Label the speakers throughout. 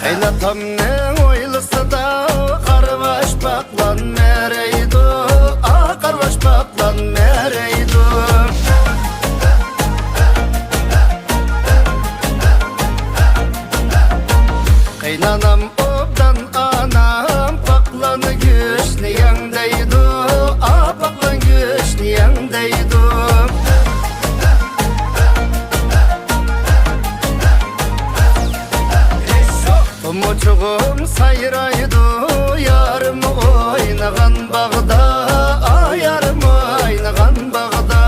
Speaker 1: Eynatamның ойлысы да қарбаш бақлан мәрейді, қарбаш бақлан мәрейді. Қайнанам обдан анам пақланы күшні яңдайды, пақлан күшні яңдайды. Тұмычығым сайрайды, ярым ойнаған бағда, ярым ойнаған бағда.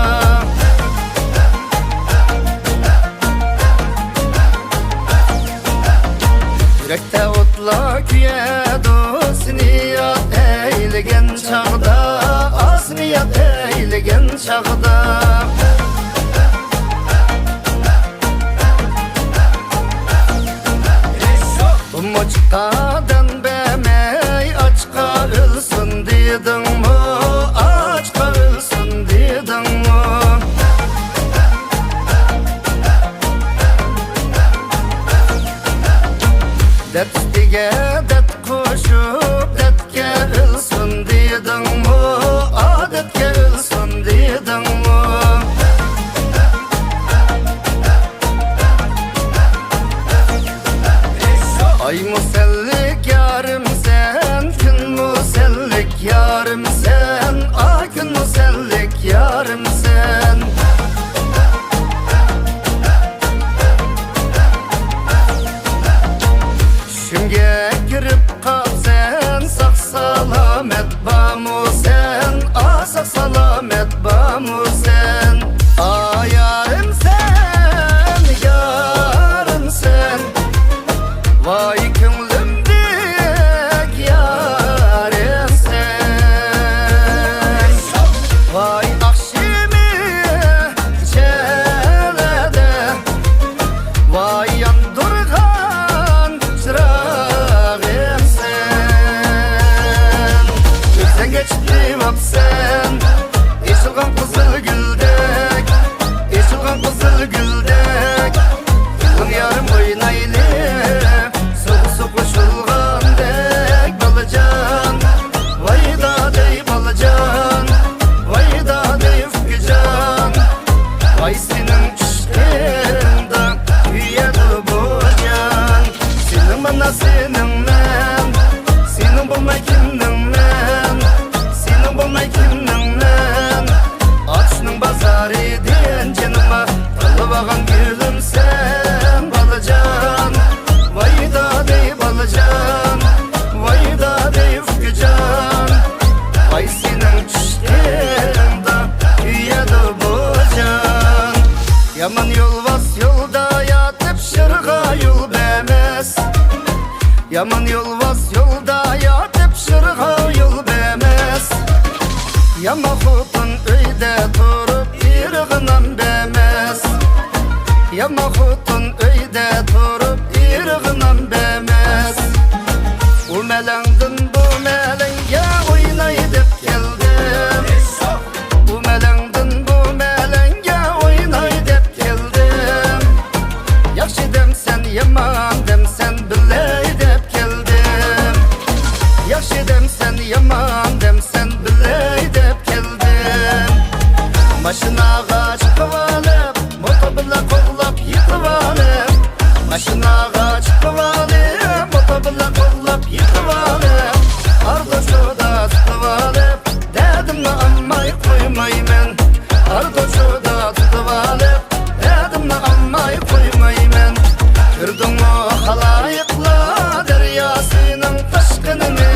Speaker 1: Yürekte otla kuyеді, siniyat eylеген çağda, siniyat eylеген çağda. Muçkadan bəməy açqa ölsün dedin mu, açqa ölsün dedin mu? Dətdiге dət koşup dətke ölsün dedin mu, dətke ölsün dedin mu? Ay musellik yarım sen, gün musellik yarım sen, gün musellik yarım sen. Düşümge girip kal sen, sak salamet bamu sen, sak salamet bamu sen. Yarım sen, yarım sen. Vay könlümdek yarım sen. Vay akşimi çelede, vay yandırgan çırağım sen. Gözden geçtim hap sen, eşilgan kızıl güldek, eşilgan kızıl güldek. Kızım yarım oynaylı, koşulgandek balacan, vay da dey balacan, vay da dey fükecan. Vay senin düşlerinde üyedi bu can. Senin bana senin men, senin bulmay kimden men, senin bulmay kimden men. Açının bazar edin canıma, talıbağın gülüm sen balacan. Vay da dey balacan, vay da dey fükecan. Vay senin düşlerinde üyedi bu can. Yaman yolvas yolda yatıp şırğa yol bəməz. Yaman yolvas yolda yatıp şırğa yol bəməz. Yama xutun öydə turup irğınan bəməz. Yama xutun öydə turup irğınan bəməz. O mələngdin bu mələngə oynay dep geldim. Bu mələngdin bu mələngə oynay dep geldim. Yaxşı demsən yaman demsən bilay dep geldim. Yaxşı demsən yaman demsən bilay dep geldim. Maşınağa çıkıp alıp, motobila kollap yıkıp alıp. Maşınağa çıkıp alıp, motobila kollap yıkıp alıp. Ardoşuda tutup alıp, derdimle anmay koymaymen. Ardoşuda tutup alıp, derdimle anmay koymaymen. Gördün mü halayıkla deryasının taşkınını?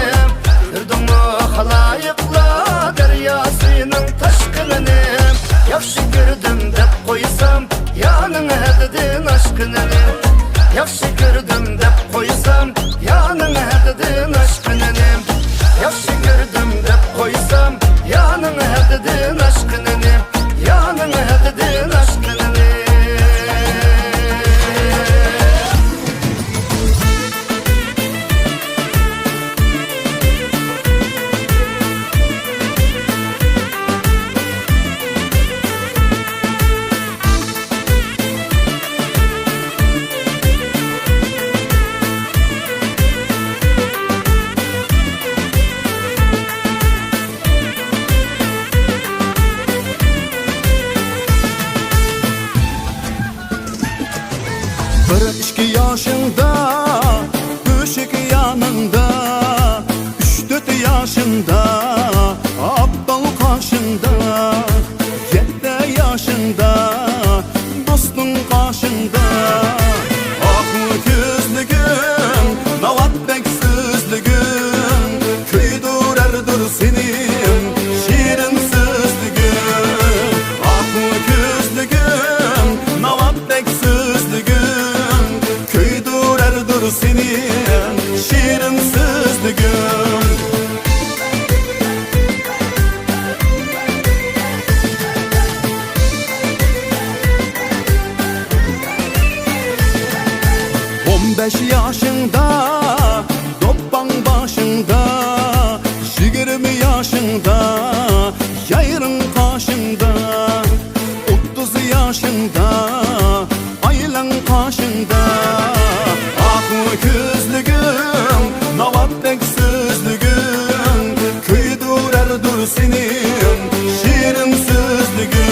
Speaker 1: Gördün mü halayıkla deryasının taşkınını? Yaxşı gördüm dep koysam, yanın ededin aşkınını. Yaxşı gördüm dep koysam, yanın ededin aşkınını. Yaxşı gördüm dep koysam, yanın ededin aşkınını. Yanın ededin aşkınını.
Speaker 2: 15 yaşında Doppan başında 20 yaşında Yayrın kaşında 30 yaşında Aylan kaşında Ah gözlügüm Navaddek sözlügüm Küydürerdir senin Şirin sözlügüm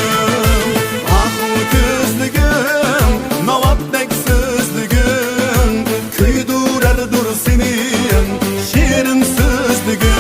Speaker 2: Ah gözlügüm Navaddek sözlügüm Küydürerdir senin Şirin sözlügüm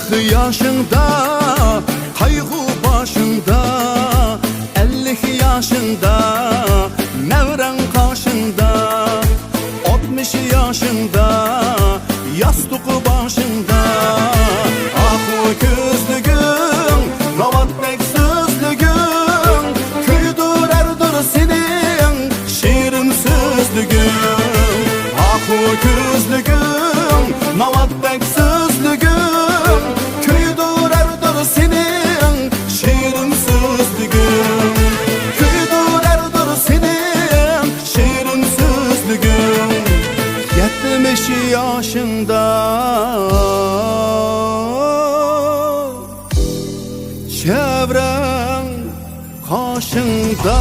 Speaker 2: Kırk yaşında kaygı başında 50 yaşında nevren karşında 60 yaşında yastık başında Ah gözlügüm Navaddek sözlügüm Küydürerdir senin şirin sözlügüm Ah gözlügüm Navaddek sözlügüm Küydürerdir senin şirin sözlügüm Küydürerdir senin şirin sözlügüm 70 yaşında çevren karşında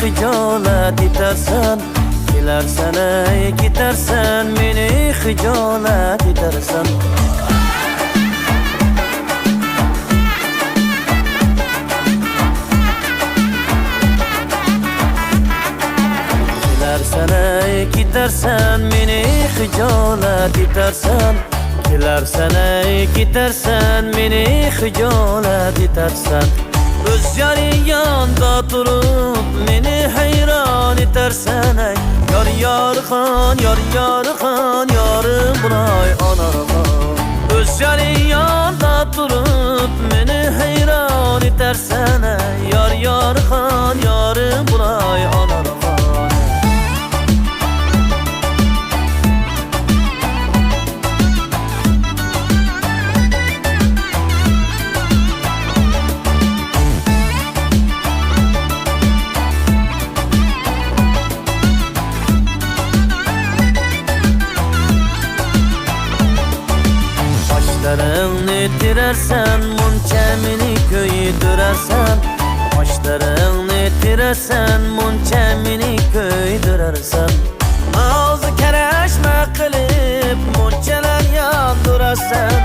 Speaker 3: hijolat etarsan. Kelarsan ey ketarsan, meni hijolat etarsan. Kelarsan ey ketarsan, meni hijolat etarsan. Kelarsan ey ketarsan, meni hijolat etarsan. O'z yoring yonda turib meni hayron etarsan ey. Yor yorxon, yorim buloy onarxon. O'z yoring yonda turib meni hayron etarsan ey. Yor yorxon, yorim buloy onarxon. Başlarını tirersen, muncha meni ko'ydirarsan. Başlarını tirersen, muncha meni ko'ydirarsan. Og'zi karashma qilib, munchalar yondirarsan.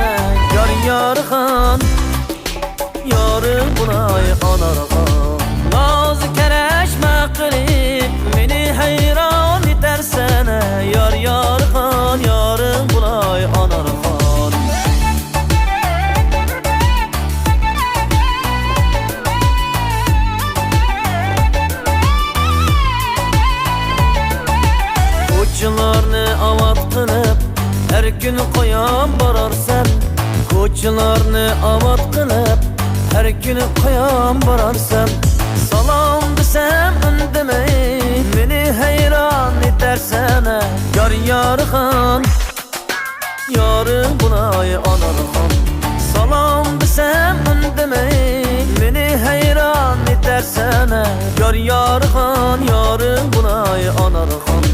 Speaker 3: Yor yorxon, yorim buloy onarxon. Og'zi karashma qilib, meni hayron etarsan. Yor yorxon, yorim buloy onarxon. Ko'chalarni avad qilib har kuni qo'yam borarsan. Ko'chalarni avad qilib har kuni qo'yam borarsan. Salom desam indamay meni hayron etarsan. Yor yorxon, yorim buloy onarxon. Salom desam indamay meni hayron etarsan. Yor yorxon, yorim buloy onarxon.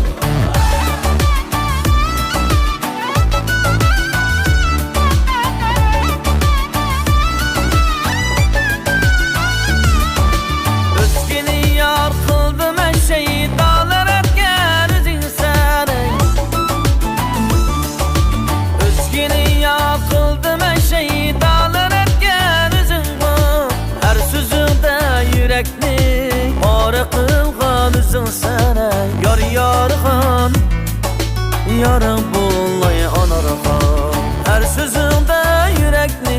Speaker 3: Sana yor yorxon, yorim buloy onarxon. Har so'zingda yurakni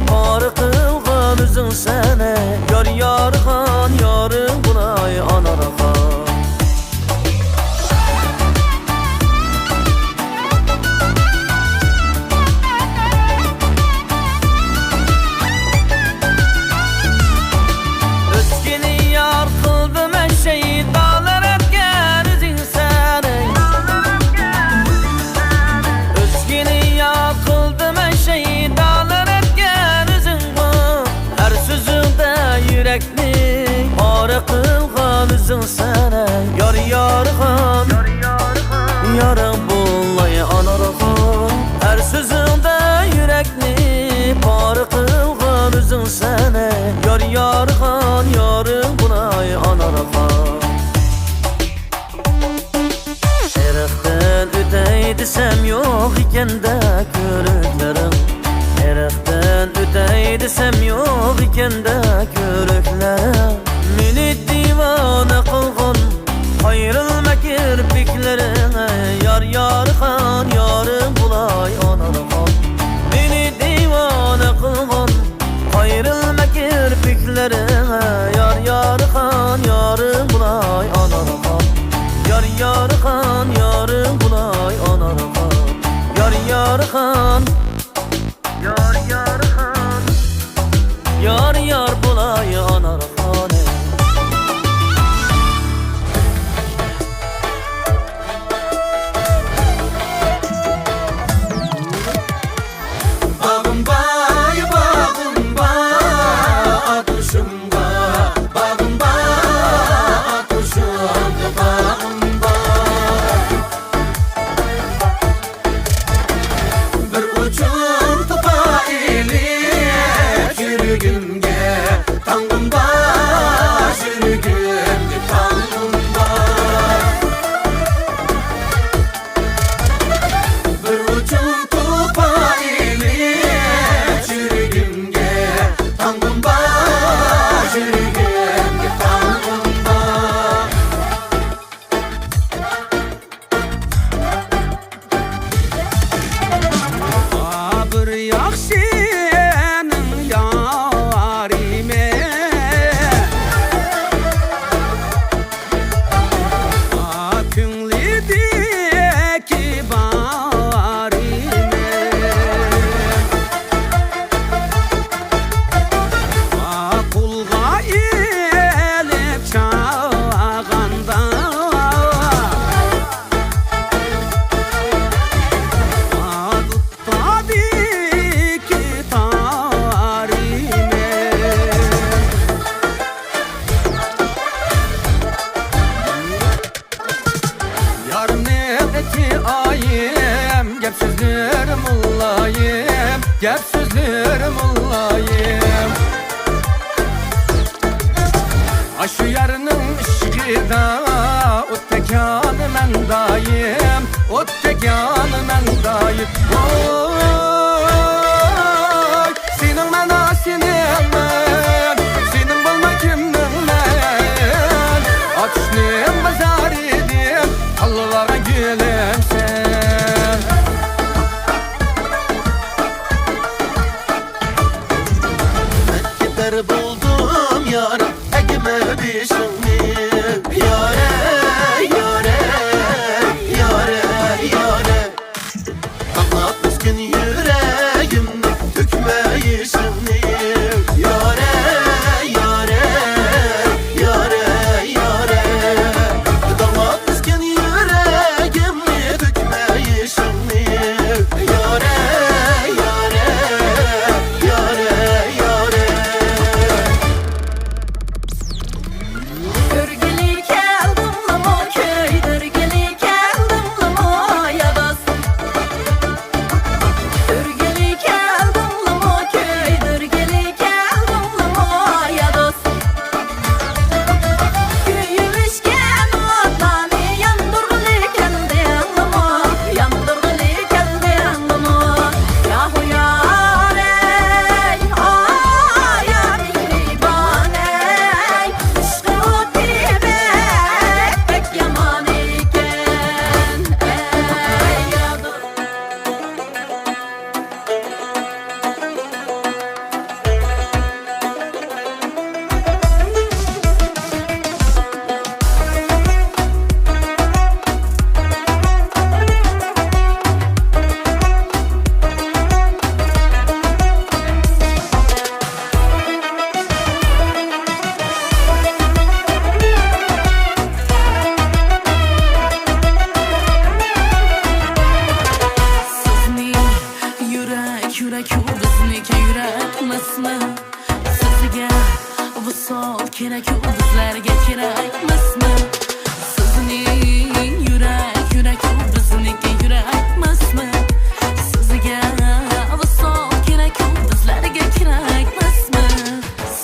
Speaker 3: pora qilgan o'zing sana. Yor yorxon, yorim buloy onarxon. Sana yor yorxon, yorim buloy onarxon. Har so'zingda yurakni pora qilgan o'zing sana. Yor yorxon, yorim buloy onarxon. Eraqdan o'tay desam yo'q ekanda ko'riklarim. Eraqdan o'tay desam yo'q ekanda ko'riklarim. Meni divona qilgan ayrilma kirpiklarine. Yor yorxon, yorim buloy onarxon. Meni divona qilgan ayrilma kirpiklarine. Yor yorxon, yorim buloy onarxon. Yor yorxon, yorim buloy onarxon. Yor yorxon, yor yorxon, yor buloy onarxon.
Speaker 2: Bir ucu
Speaker 4: mullayim, gep sözlür mullayim, gep sözlür mullayim. Aşı yarının ışığıda ot tekanı men dayım, ot tekanı men dayım. Oy, senin men aşinin men, senin bulma kimden men. Atışlıyım bazar edim, Allah'a gülüm sen.
Speaker 5: Ben gider buldum yara, egme dişimi. Yare, yare, yare, yare. Anlat miskin yüreğimde dökme işini. Yare, yare, yare, yare. Anlat miskin yüreğimde dökme işini. Yare, yare, yare, yare.
Speaker 6: Örgili keldim lamo köy, örgili keldim lamo yadas. Örgili keldim lamo köy, örgili keldim lamo yadas. Köyümüşken otlani yandırgılı keldim lamo, yandırgılı keldim lamo. Yahu yarey, ayar garibaney, ışkı tibek pek yaman iken, ey yadım. Sizni yürek yürek u bizniki yurakmasmi? Sizga visol kerak u bizlarga kerakmasmi? Sizni yürek yürek u bizniki yurakmasmi? Sizga visol kerak u bizlarga kerakmasmi?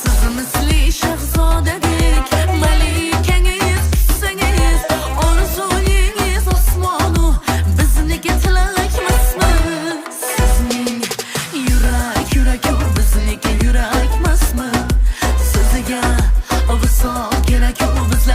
Speaker 6: Siz misli shahzodadek malikangiz kutsangiz, orzuyingiz osmonu bizniki tilakmasmi? Sizning yurak yurak u bizniki yurakmasmi? Sizga visol kerak u bizlarga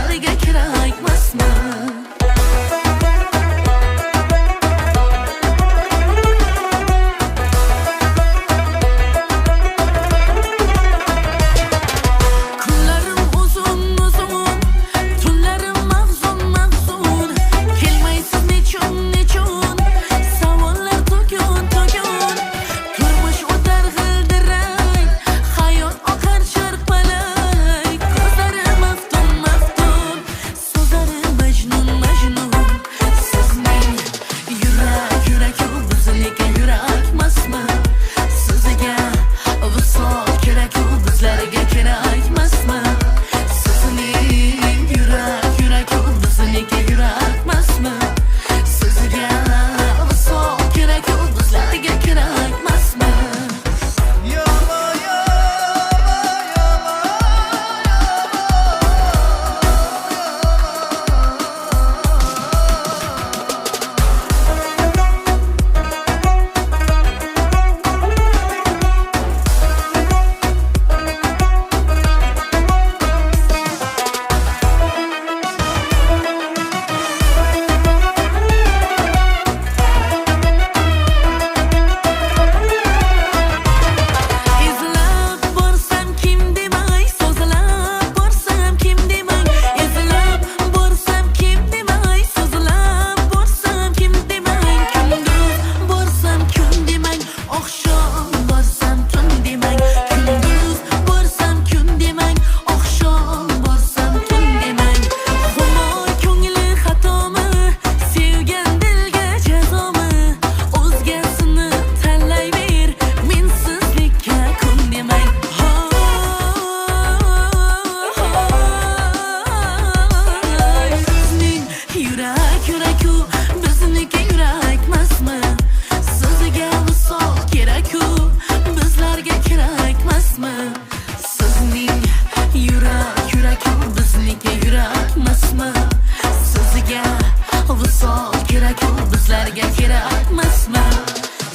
Speaker 6: bizlarga kerakmasmi?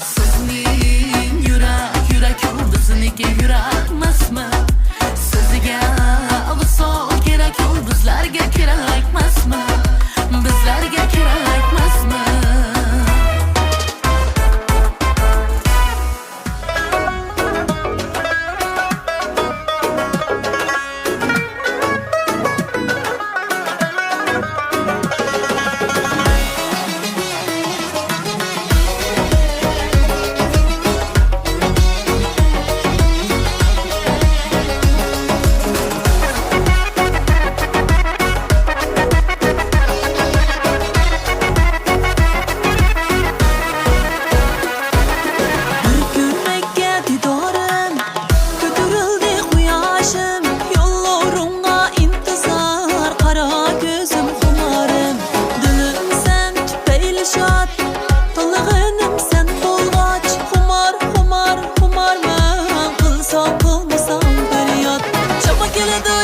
Speaker 6: Sizning yurak yulduziniga yurakmasmi? Sizga visol kerak, bizlarga kerakmasmi? Bizlarga kerakmasmi?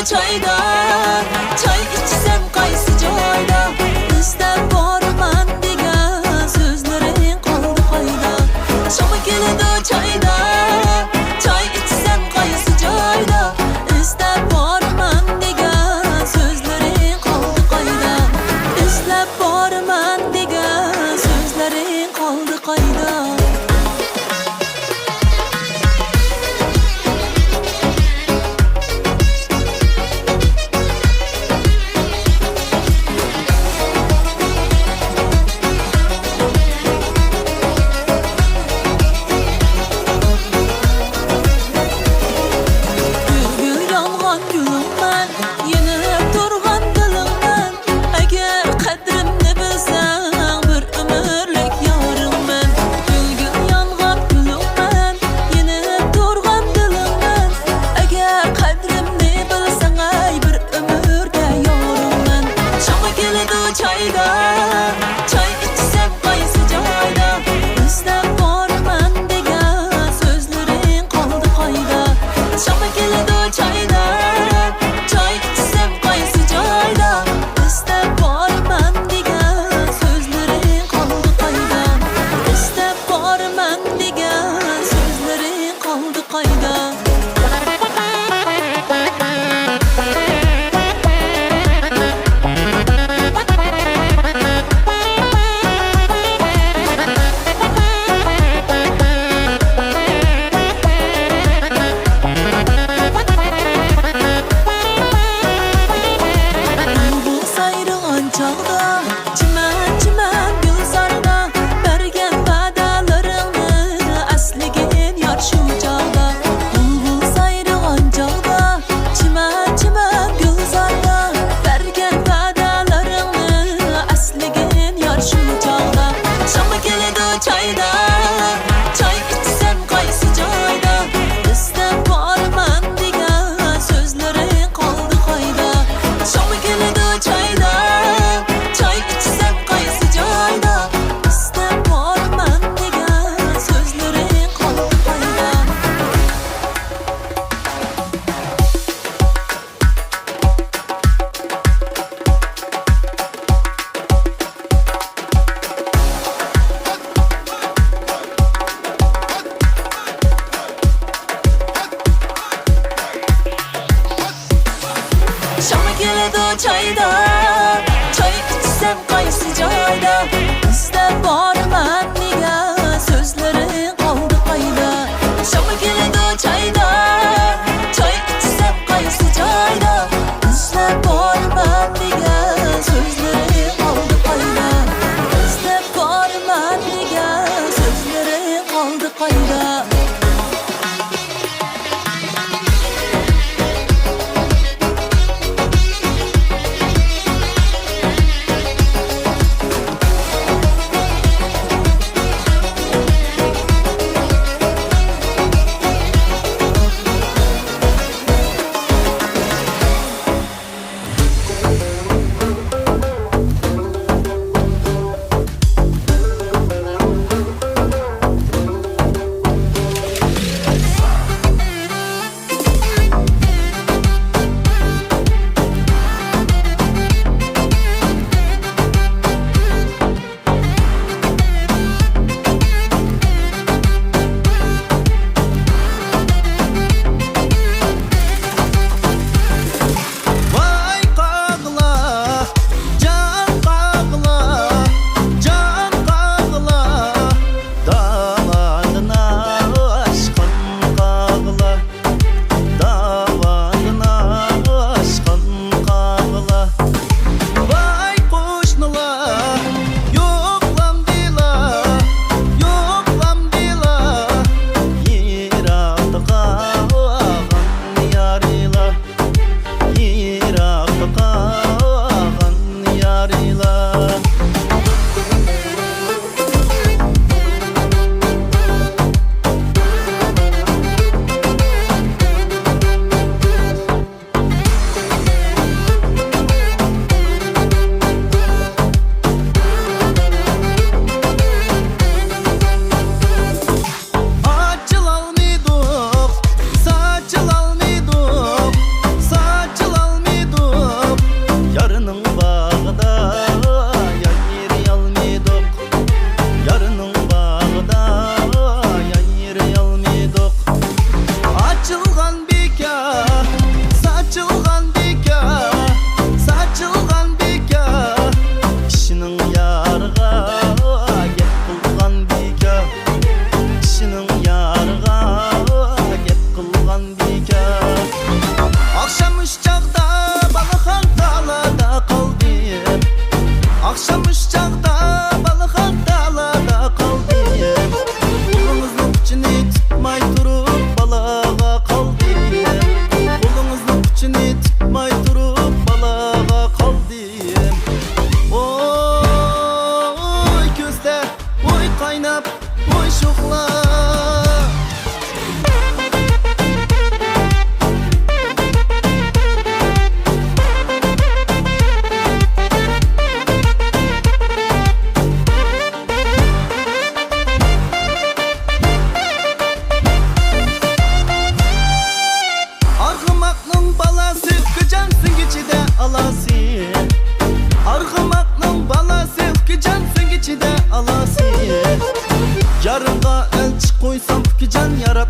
Speaker 6: Çayda, çay içsem qaysı joyda, İstep borman degan sözlerin qoldi qayda. Şama keladi çayda, çay içsem qaysı joyda, İstep borman degan sözlerin qoldi qayda. İstep borman degan sözlerin qoldi qayda.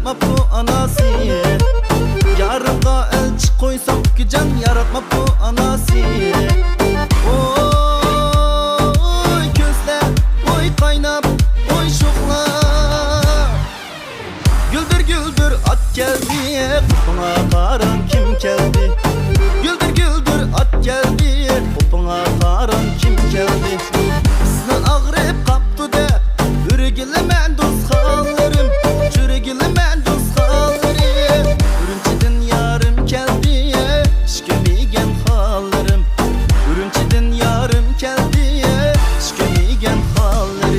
Speaker 2: yaratma bu anası. Yarımga elçi koysam ki can yaratma bu anası. Oy gözler, oy kaynap, oy şoklar. Güldür güldür at geldi, popuna karan kim geldi? Güldür güldür at geldi, popuna karan kim geldi? Sizni ağrıp kaptı de, ürgülemen dost hallarım, çürgülemen dost hallarım. Ürünçeden yarım geldi, şikemigen hallarım. Ürünçeden yarım geldi, şikemigen hallarım.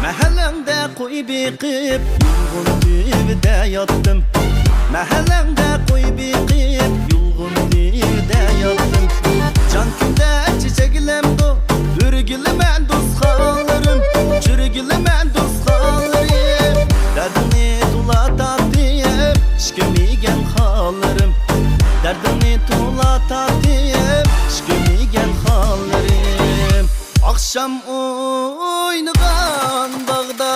Speaker 2: Mahallende koy bikip yulgun dibide yattım. Mahallende koy bikip yulgun dibide yattım. Can külde çiçeğilem do, ürgülemen dost hallarım, çürgülemen dost hallarım. Derdini tula tatıyım, şikemigen hallarım. Derdini tula tatıyım, şikemigen hallarım. Akşam oynagan bağda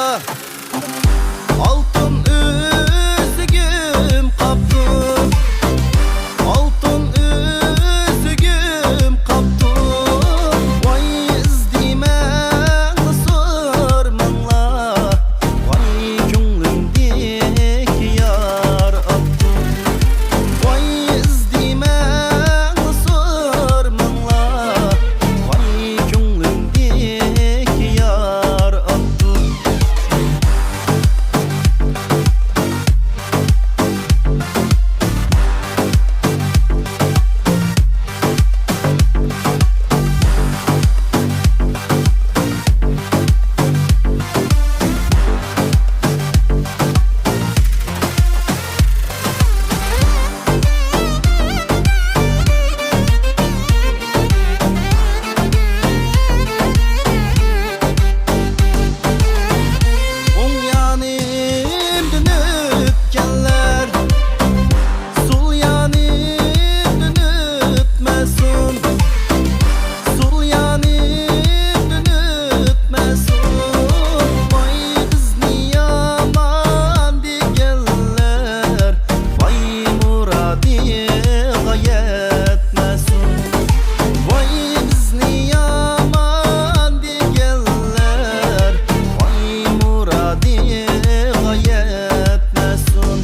Speaker 2: altın üzügüm kaptı. Altın üzügüm kaptı. Vay izdimen sormanla, vay könglimdeki yar attı. Vay izdimen sormanla, vay könglimdeki yar attı. On yanim dönüp geller, sol yanim dönüpmesin. Sol yanim dönüpmesin. Vay bizni yaman digeller, vay muradi gayetmesin. Vay bizni yaman digeller, vay muradi gayetmesin.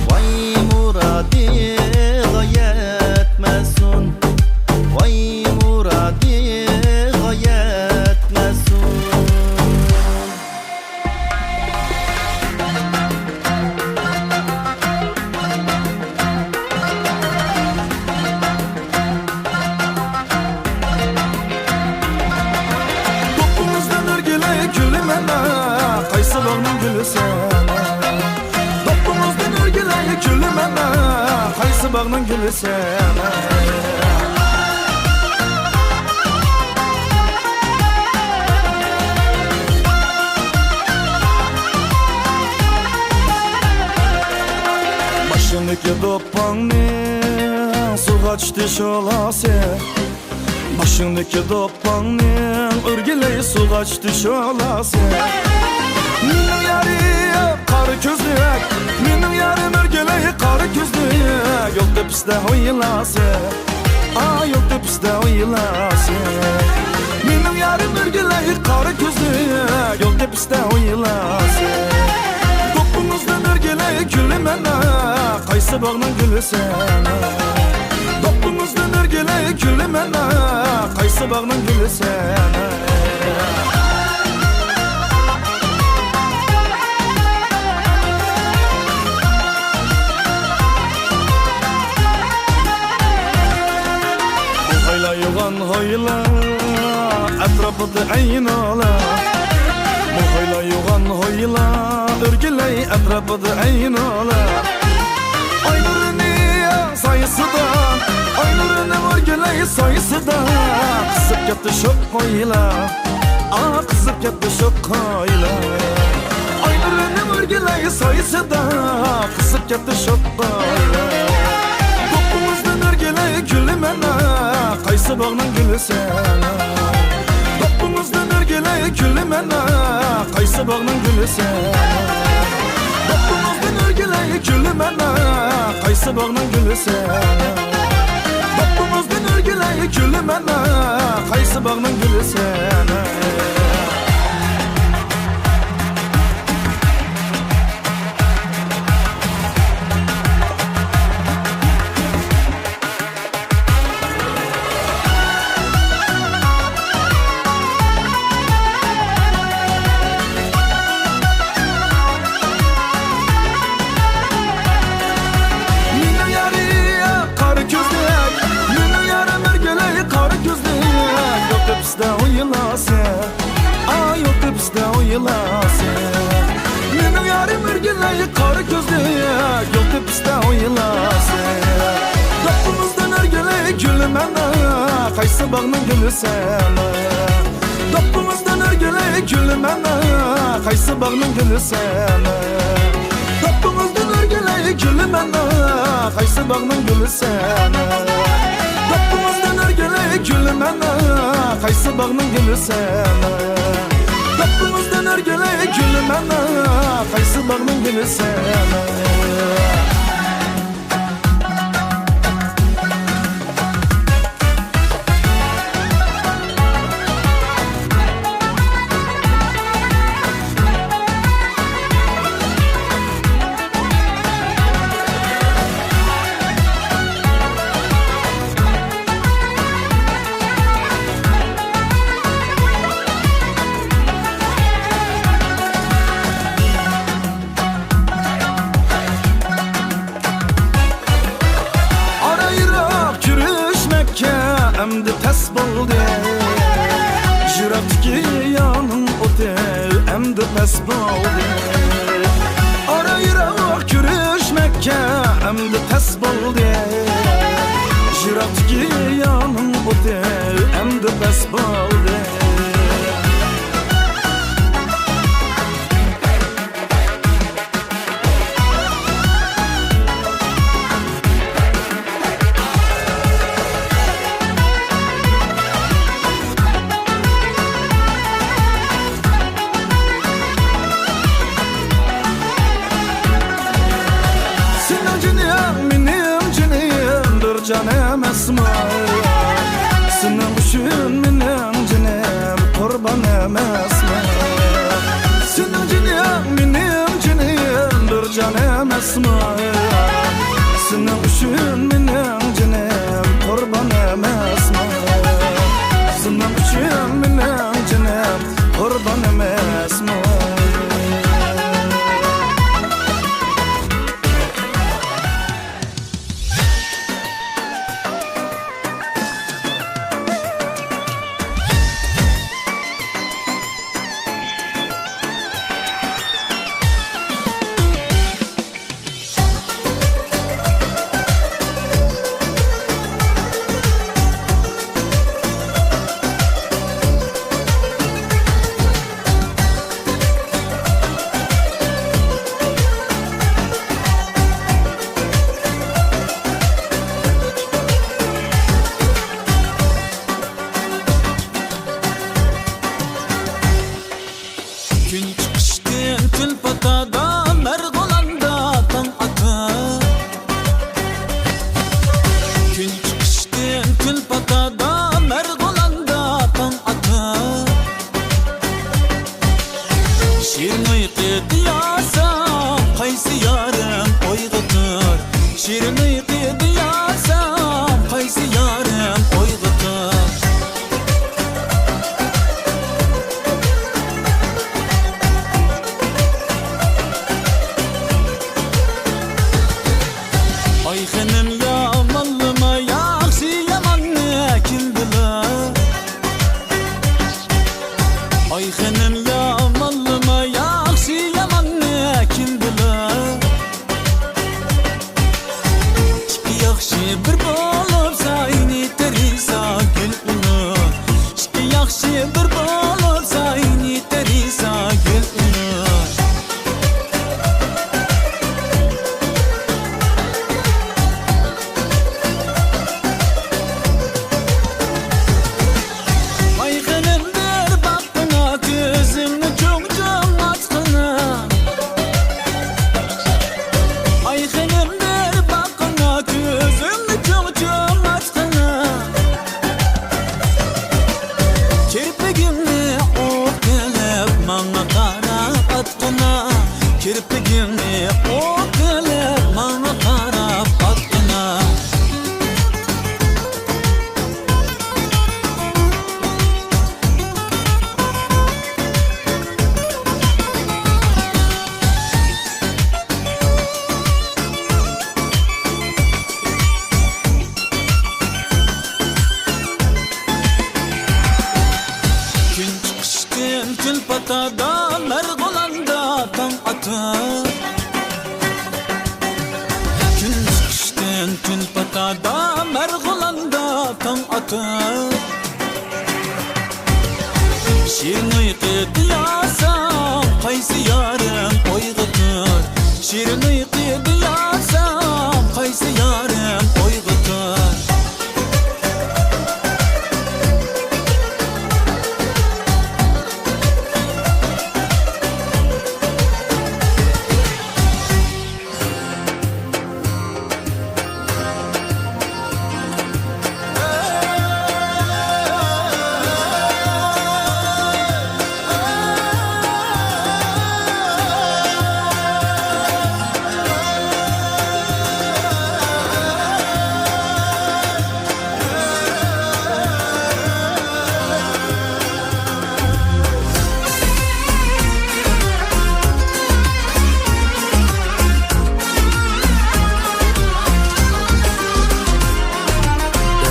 Speaker 2: Vay muradi gayetmesin. Vay muradi gayetmesin.
Speaker 4: Topunuzdan örgüle gülümene, kaysı bağının gülü sene. Topunuzdan örgüle gülümene, kaysı bağının gülü sene. Başındaki dopanın su kaçtı şolası. Başındaki dopanın örgüleyi su kaçtı şolası. Minin yarı karı gözlük, minin yarım örgüleyi karı gözlük. Yol tepiste hoylası, yol tepiste hoylası. Minin yarım örgüleyi karı gözlük. Yol tepiste hoylası. Topunuzdan örgüleyi gülümene, kaysı bağının gülü sene. Topunuzdan örgüleyi gülümene, kaysı bağının gülü sene. Hayla yuvan hayla, etrafıda ayın ola. Bu hayla yuvan hayla, örgüleyi etrafıda ayın ola. Ay nurunu sayısıdan, ay nurunu örgüleyi sayısıdan. Kısıp yattı şok hayla, kısıp yattı şok hayla. Ay nurunu örgüleyi sayısıdan, kısıp yattı şok hayla. Topunuzdan örgüleyi gülümene, qaysı bağның gülü sen Doppumuzdan örgüle külü mene Qaysı bağның gülü sen Doppumuzdan örgüle külü mene Qaysı bağның gülü sen Doppumuzdan örgüle külü mene Qaysı bağның gülü sen Mening yarim örgüleyi qara gözlü Yol tepiste oyilası Doppumuzdan örgüleyi gülü mene Qaysı bağның gülü sen Doppumuzdan örgüleyi gülü mene Qaysı bağның gülü sen Doppumuzdan örgüleyi gülü mene Qaysı bağның gülü sen Doppumuzdan örgüleyi gülü mene Qaysı bağның gülü sen Doppumuzdan örgüleyi gülü mene Qaysı bağның gülü sen Emdi pes buldu Jiraktaki yanın otu Emdi pes buldu Ara Irak yürüşmekke Emdi pes buldu Jiraktaki yanın otu Emdi pes buldu Canım esma Senin üçün benim canım Kurbanım esma Senin canım benim canım Bir canım esma Senin üçün benim canım Kurbanım esma Senin üçün benim canım Kurbanım esma patada Mergolanda tam atır Gündüz kıştın tül patada Mergolanda tam atır Şirin uyku diyasam Kaysı yarım oygıtır Şirin uyku diyasam Kaysı yarım oygıtır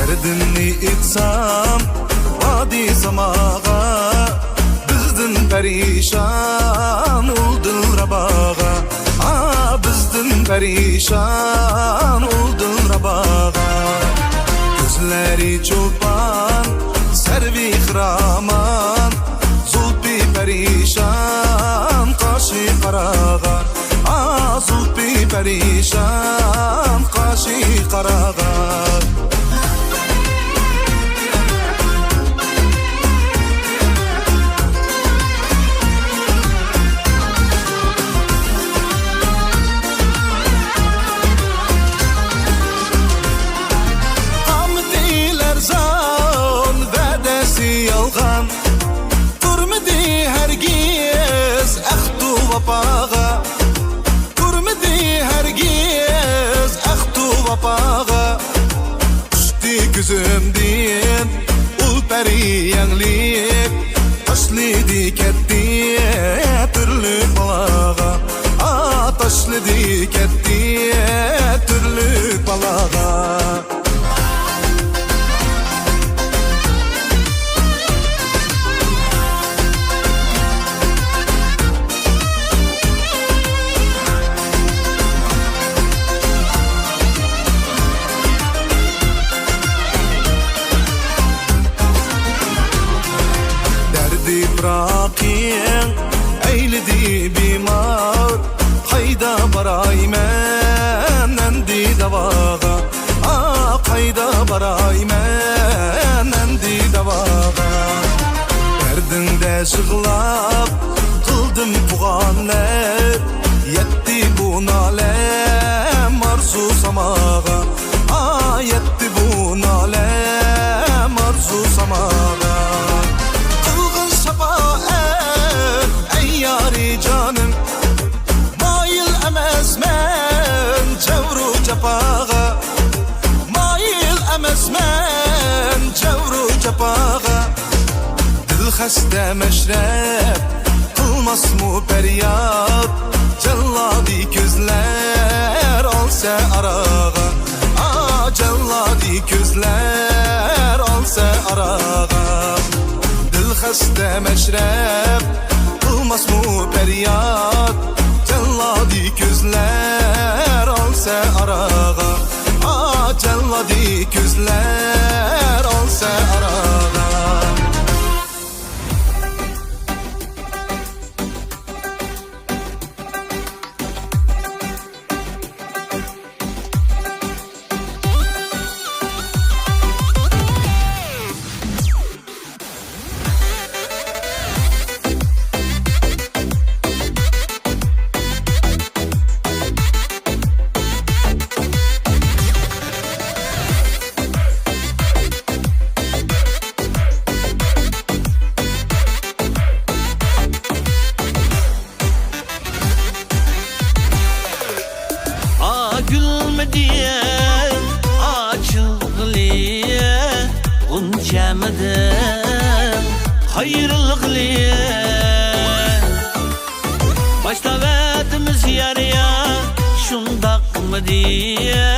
Speaker 4: Derdimni etsam vadi samağa Bizdin perişan oldun rabağa Bizdin perişan oldun rabağa Gözleri çoban servi hraman Zulpi perişan kaşı karağa Zulpi perişan kaşı karağa Gözümdin ul peri yanglip Taşlıdı ketti türlü balağa Taşlıdı ketti türlü balağa Bırakayım eyledi bimar Hayda baraymen endi davağa Hayda baraymen endi davağa Derdinde şıglap kıldım puğanlar Yetti bu nalem arzu samağa Yetti bu nalem arzu samağa canım Mail emezmen cevru cepağa Mail emezmen cevru cepağa Dil xəstə meşrep kılmaz mı peryat Celladi gözler alsa arağa Celladi gözler alsa arağa Dil xəstə meşrep Kılmaz mı peryat Celladi gözler alsa arağa Celladi gözler alsa arağa
Speaker 3: Unçamadım hayırlıklıya Başta verdimiz yarıya Şundak mı diye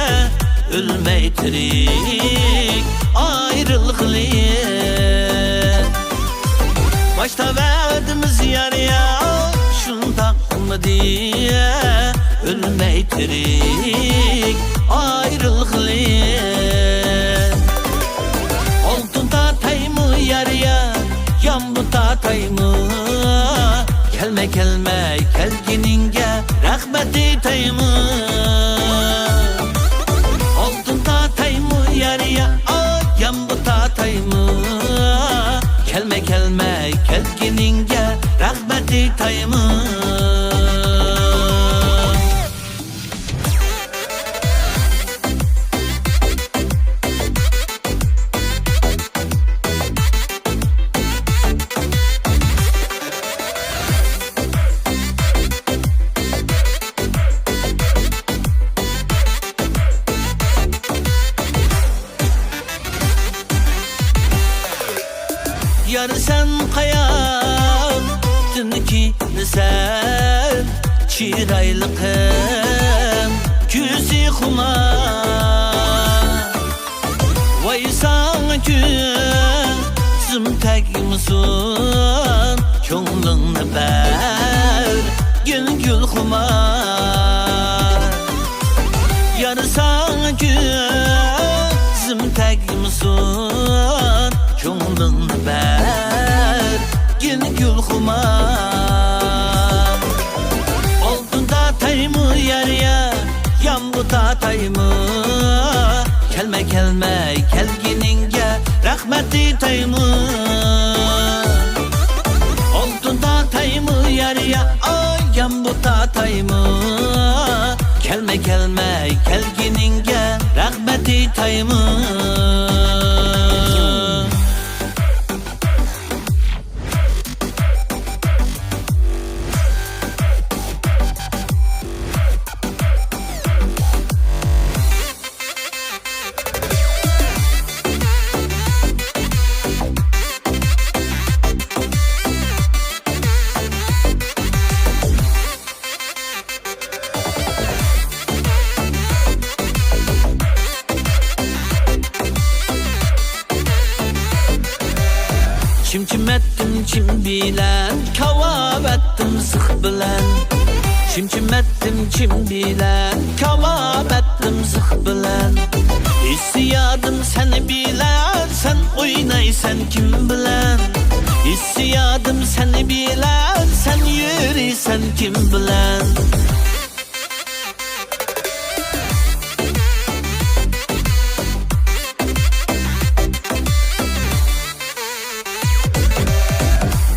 Speaker 3: Ölmey tirik ayrılıklıya Başta verdimiz yarıya şundak mı diye ölmey tirik ayrılıklı Oldu tatay mı yarıya yan bu tatay mı Gelme gelme kelgininge rahmeti tay mı Oldu tatay mı yarıya yan bu tatay mı Gelme gelme kelgininge rahmeti tay mı Yar sen kayan dünkü sen çiraylıkım küsü kuma Vay sana gözüm tek musun Çoğunluğunu ver gün gül kuma Yar sana gözüm tek musun Çoğunluğunu ver gün gül kuma Oldun da tay mı yarıya yan bu da tay mı Gelme gelme kelgininge rahmeti tay mı Oldun da tay mı yarıya yan bu da tay mı Gelme gelme kelgininge rahmeti tay mı Çim ettim çim bilen kavab ettim sık bilen Çim ettim çim bilen kavab ettim sık bilen İstiyadım seni bilen sen oynaysan kim bilen İstiyadım seni bilen sen yürüysen kim bilen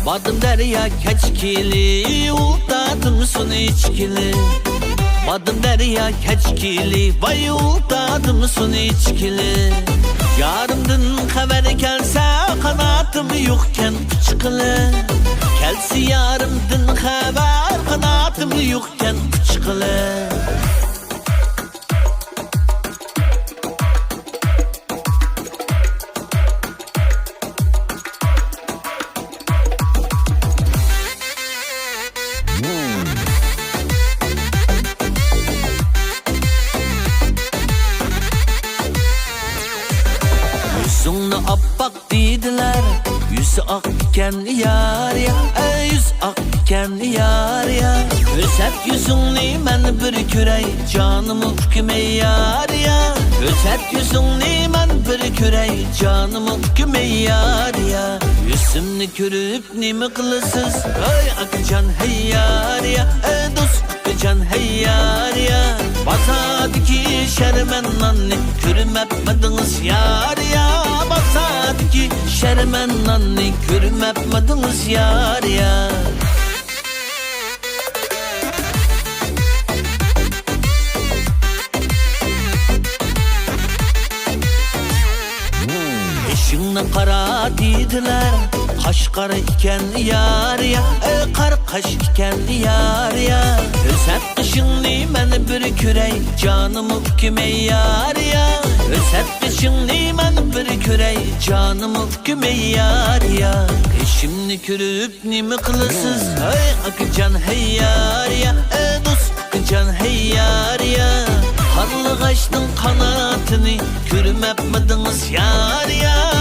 Speaker 3: Badım derya keçkili, ultadım sun içkili Badım derya keçkili, vay ultadım sun içkili Yarımdın haber gelse kanatım yokken kıçkılı Kelsi yarımdın haber kanatım yokken kıçkılı Yüzünü appak dediler Yüzü ak iken yar ya Yüz ak iken yar ya Öset yüzünü ben bir kürey Canımı hüküme yar ya Öset yüzünü ben bir kürey Canımı hüküme yar ya Yüzümünü körüp nimi kılısız Ay akıcan hey yar ya Dost akıcan hey yar ya Basadaki şermen anne Körüm etmediniz yar ya Basadaki şermen anne Körüm etmediniz yar ya Eşinle kara dediler Kaş kara iken yar ya Kar kaş iken yar ya Özet kışınlı ben bir kürey Canımı hüküme yar ya Özet kışınlı ben bir kürey Canımı hüküme yar ya Eşimni körüp nimi kılısız Ay akıcan hey yar ya Dost akıcan hey yar ya Karlı kaçtın kanatını Körüm etmediniz yar ya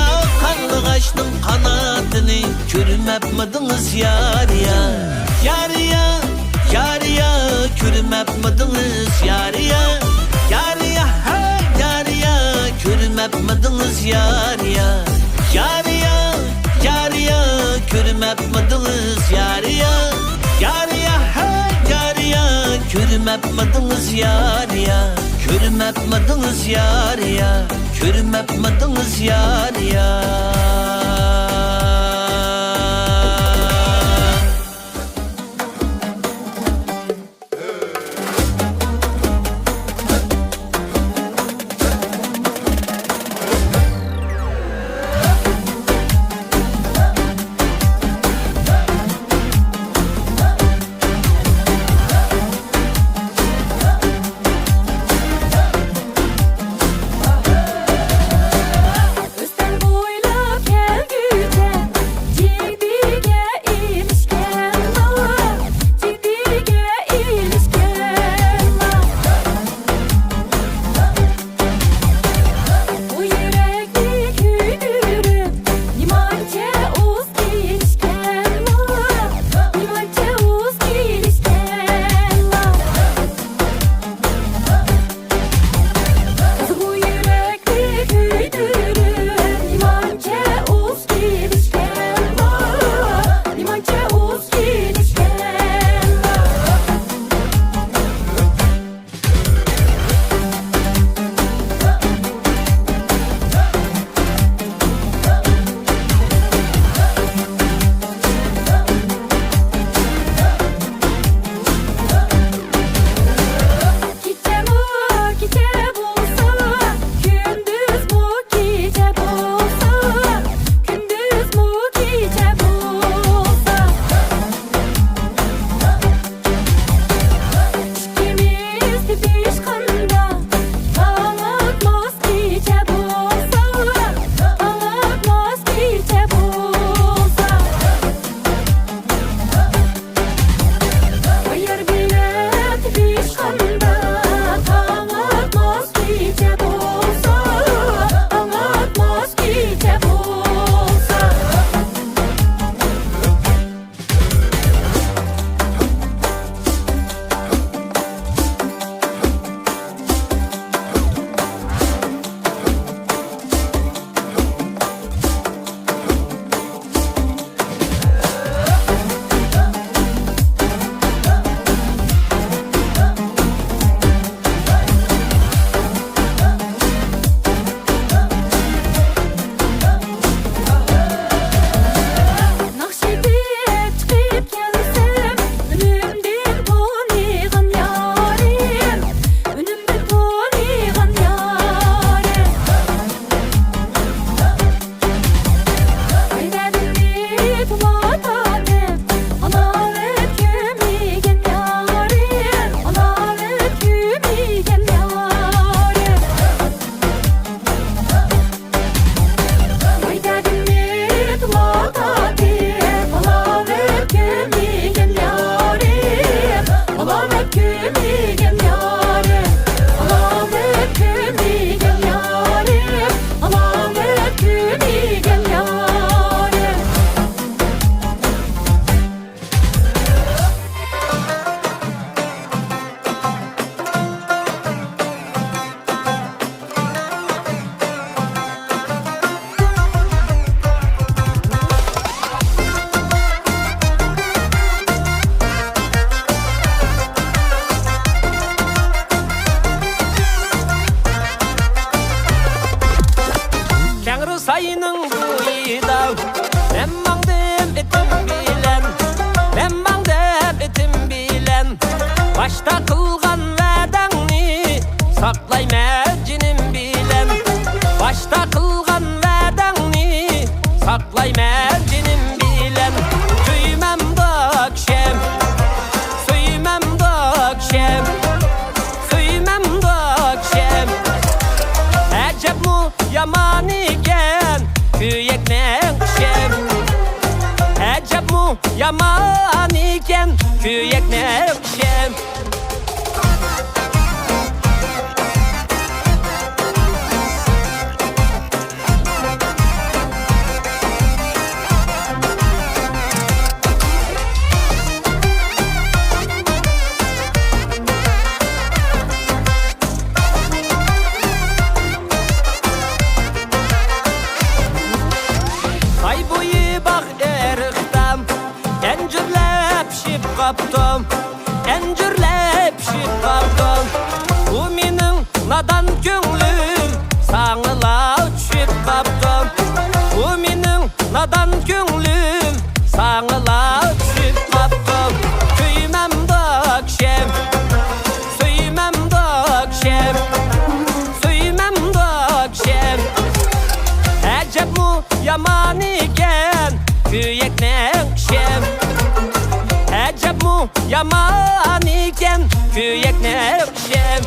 Speaker 3: Karlı kaçtın kanatını derdini Körmepmediniz yar ya Yar ya, yar ya Körmepmediniz yar ya Yar ya, yar ya Körmepmediniz yar ya Yar ya, yar ya Körmepmediniz yar ya Yar ya, yar ya Körmepmediniz yar ya Körmepmediniz yar ya Körmepmediniz yar ya
Speaker 6: Üstten boylap gel güce Ciddiye ilişken var Ciddiye ilişken var Bu yürekli küydürüp Limançe uz ilişken var Limançe uz ilişken var Kız bu yürekli küydürüp Limançe uz ilişken var Limançe uz ilişken var Gece bu gece bulsa Gündüz bu gece bulsa Gündüz bu gece bulsa İkimiz de pişkanda Ağlatmaz gece bulsa Ağlatmaz gece bulsa Hayır bilet pişkanda Ağlatmaz gece bulsa Ağlatmaz gece bulsa Nakşibe'ye çıkıp gelsem Önümden tanıyan yarim Önümden tanıyan yarim Hayvedimi bulatadım Alavet kümigen yarim Alavet kümigen yarim Hayvedimi bulatadım Alavet kümigen yarim Alavet kümigen yarim Alavet kümigen yarim Alavet kümigen yarim
Speaker 3: Kengru sayının buyida Ben mangdım etim bilen Ben mangdım etim bilen Başta kılgan vədəңni Saklayma cinim bilen Başta kılgan vədəңni Saklayma cinim bilen Süymem dakşem Süymem dakşem Süymem dakşem Əcəb mu yaman iken Köyeknen şem Əcəb mu yaman iken Köyeknen şem
Speaker 7: kaptım Encürlep şit kaptım Bu mening nadan könglim Sağıla uçup kaptım Bu mening nadan könglim Sağıla uçup kaptım Köymem dökşem Söymem dökşem Söymem dökşem Əcəb mu yaman iken Köyeknen şem Əcəb mu yaman iken Köyeknen şem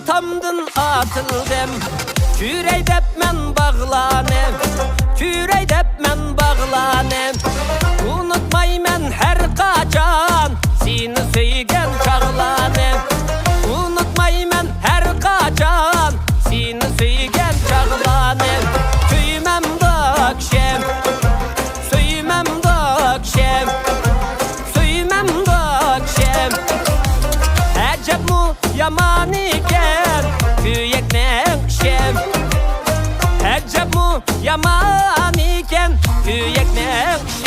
Speaker 7: Tamdın atıldım Kürey dep men bağlanem Kürey dep men bağlanem Unutmaymen her kaçan Seni söygen çağlanem Unutmaymen her kaçan Seni söygen çağlanem Köymem dökşem Söymem dökşem Söymem dökşem Əcəb mu yaman iken Köyeknen şem Əcəb mu yaman iken Köyeknen şem